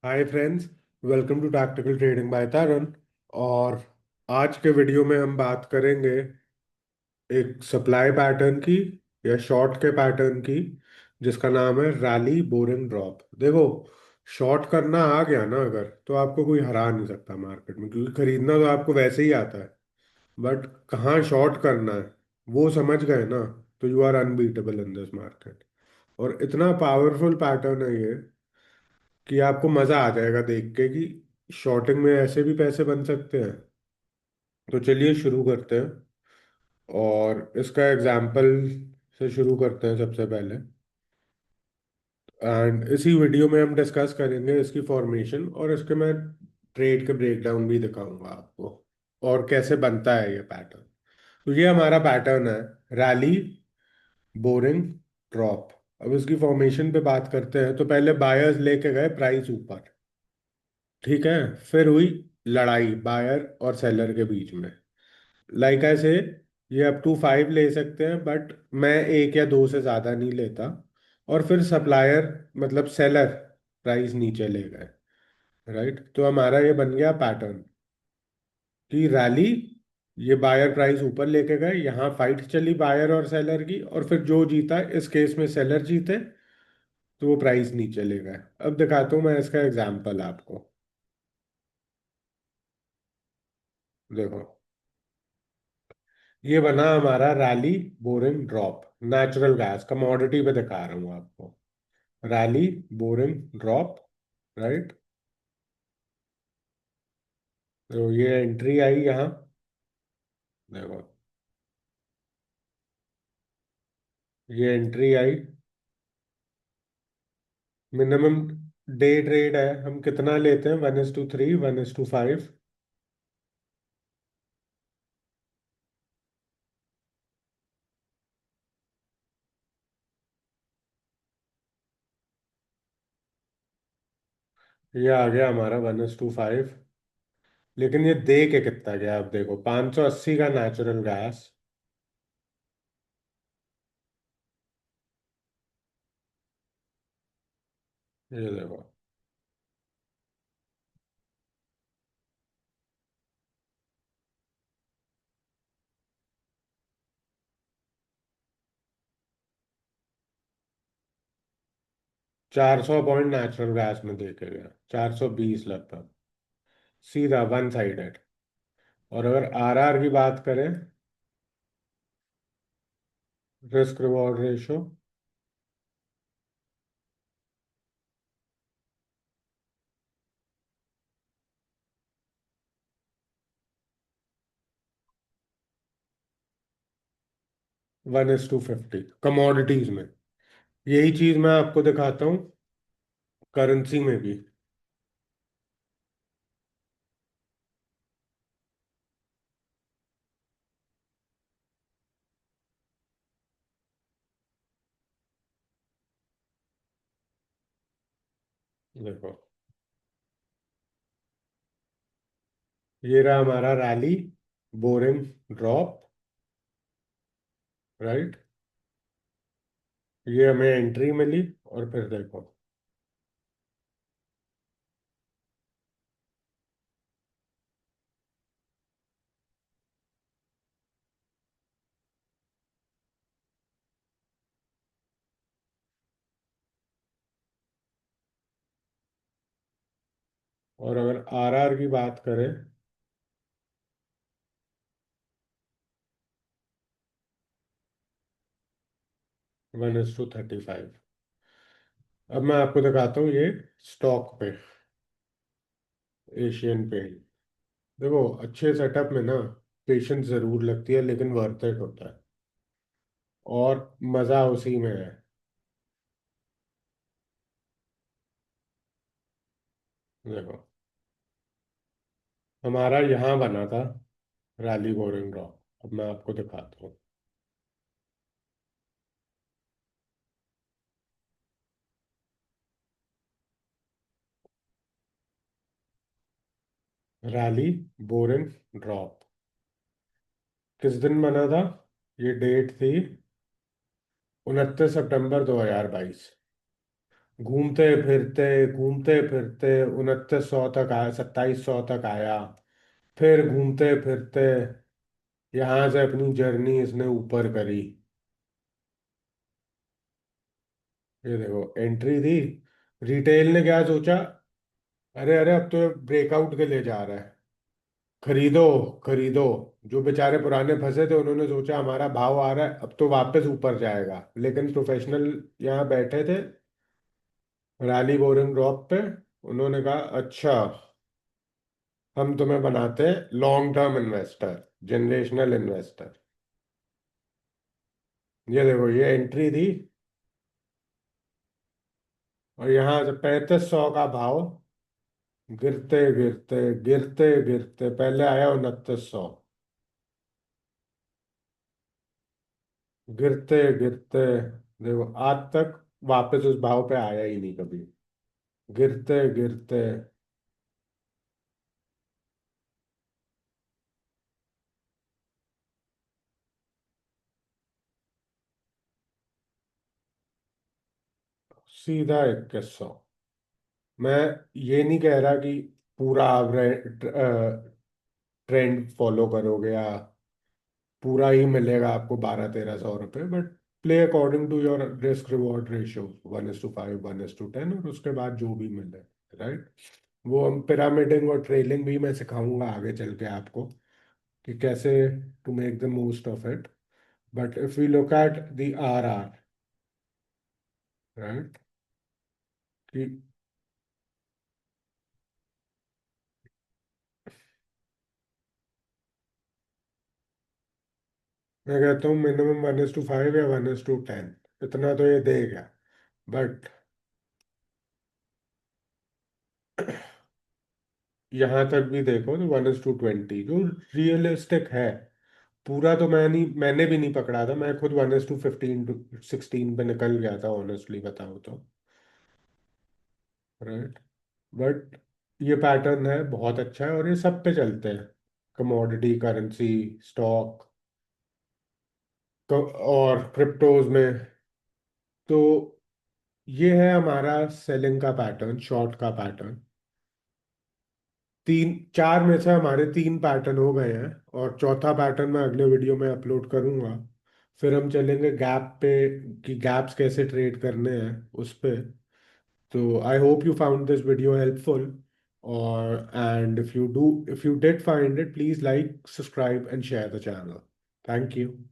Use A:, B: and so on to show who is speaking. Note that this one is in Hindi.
A: Hi friends. Welcome to tactical trading by Taran. और आज के वीडियो में हम बात करेंगे एक सप्लाई पैटर्न की या शॉर्ट के पैटर्न की, जिसका नाम है रैली बोरिंग ड्रॉप। देखो, शॉर्ट करना आ गया ना अगर, तो आपको कोई हरा नहीं सकता मार्केट में, क्योंकि खरीदना तो आपको वैसे ही आता है। बट कहाँ शॉर्ट करना है वो समझ गए ना, तो you are unbeatable in this market. और इतना पावरफुल पैटर्न है ये कि आपको मजा आ जाएगा देख के कि शॉर्टिंग में ऐसे भी पैसे बन सकते हैं। तो चलिए शुरू करते हैं, और इसका एग्जाम्पल से शुरू करते हैं सबसे पहले। एंड इसी वीडियो में हम डिस्कस करेंगे इसकी फॉर्मेशन, और इसके मैं ट्रेड के ब्रेकडाउन भी दिखाऊंगा आपको, और कैसे बनता है ये पैटर्न। तो ये हमारा पैटर्न है, रैली बोरिंग ड्रॉप। अब इसकी फॉर्मेशन पे बात करते हैं। तो पहले बायर्स लेके गए प्राइस ऊपर, ठीक है। फिर हुई लड़ाई बायर और सेलर के बीच में। लाइक ऐसे, ये अप टू 5 ले सकते हैं, बट मैं एक या दो से ज्यादा नहीं लेता। और फिर सप्लायर मतलब सेलर प्राइस नीचे ले गए। राइट, तो हमारा ये बन गया पैटर्न कि रैली, ये बायर प्राइस ऊपर लेके गए, यहाँ फाइट चली बायर और सेलर की, और फिर जो जीता, इस केस में सेलर जीते, तो वो प्राइस नीचे ले गए। अब दिखाता हूँ मैं इसका एग्जाम्पल आपको। देखो, ये बना हमारा rally boring drop. Natural gas commodity पे दिखा रहा हूँ आपको, रैली बोरिंग ड्रॉप। राइट, तो ये एंट्री आई यहाँ। देखो, ये एंट्री आई। मिनिमम डे ट्रेड है, हम कितना लेते हैं? 1:3, 1:5। ये आ गया हमारा 1:5। लेकिन ये दे के कितना गया? आप देखो, 580 का नेचुरल गैस। ये देखो, 400 पॉइंट नेचुरल गैस में दे के गया, 420 लगभग, सीधा वन साइडेड। और अगर आरआर की बात करें, रिस्क रिवॉर्ड रेशो, 1:50 कमोडिटीज में। यही चीज मैं आपको दिखाता हूँ करेंसी में भी। देखो, ये रहा हमारा रैली बोरिंग ड्रॉप। राइट, ये हमें एंट्री मिली, और फिर देखो, और अगर आरआर की बात करें, 1:35। अब मैं आपको दिखाता हूँ ये स्टॉक पे, एशियन पेंट। देखो, अच्छे सेटअप में ना पेशेंस जरूर लगती है, लेकिन वर्थ इट होता है, और मजा उसी में है। देखो, हमारा यहाँ बना था रैली बोरिंग ड्रॉप। अब मैं आपको दिखाता हूँ। रैली बोरिंग ड्रॉप किस दिन बना था? ये डेट थी 29 सितंबर 2022। घूमते फिरते 2900 तक आया, 2700 तक आया। फिर घूमते फिरते यहाँ से अपनी जर्नी इसने ऊपर करी। ये देखो एंट्री दी। रिटेल ने क्या सोचा, अरे अरे अब तो ब्रेकआउट के लिए जा रहा है, खरीदो खरीदो। जो बेचारे पुराने फंसे थे उन्होंने सोचा हमारा भाव आ रहा है अब तो वापस ऊपर जाएगा, लेकिन प्रोफेशनल यहाँ बैठे थे रैली बोरिंग ड्रॉप पे। उन्होंने कहा अच्छा, हम तुम्हें बनाते हैं long term investor, generational investor. ये देखो ये एंट्री दी और यहाँ से 3500 का भाव, गिरते गिरते गिरते गिरते पहले आया 2900, गिरते गिरते देखो आज तक वापस उस भाव पे आया ही नहीं कभी। गिरते गिरते सीधा 2100। मैं ये नहीं कह रहा कि पूरा आप ट्रेंड फॉलो करोगे या पूरा ही मिलेगा आपको 1200-1300 रुपये, but play according to your risk reward ratio, 1:5, 1:10, और उसके बाद जो भी मिले। राइट। वो हम पिरामिडिंग और ट्रेलिंग भी मैं सिखाऊंगा आगे चल के आपको कि कैसे to make the most of it. But if we look at the are right, कि मैं कहता हूँ मिनिमम 1:5 या 1:10, इतना तो ये देगा। बट यहाँ तक भी देखो तो 1:20 जो रियलिस्टिक है। पूरा तो मैंने भी नहीं पकड़ा था, मैं खुद 1:15 to 16 पे निकल गया था ऑनेस्टली बताऊँ तो। राइट। बट ये पैटर्न है बहुत अच्छा है और ये सब पे चलते हैं, कमोडिटी, करेंसी, स्टॉक और क्रिप्टोज में। तो ये है हमारा सेलिंग का पैटर्न, शॉर्ट का पैटर्न। तीन चार में से हमारे तीन पैटर्न हो गए हैं और चौथा पैटर्न मैं अगले वीडियो में अपलोड करूंगा। फिर हम चलेंगे गैप पे कि गैप्स कैसे ट्रेड करने हैं उस पे। तो I hope you found this video helpful, and if you did find it, please like, subscribe and share the channel. Thank you.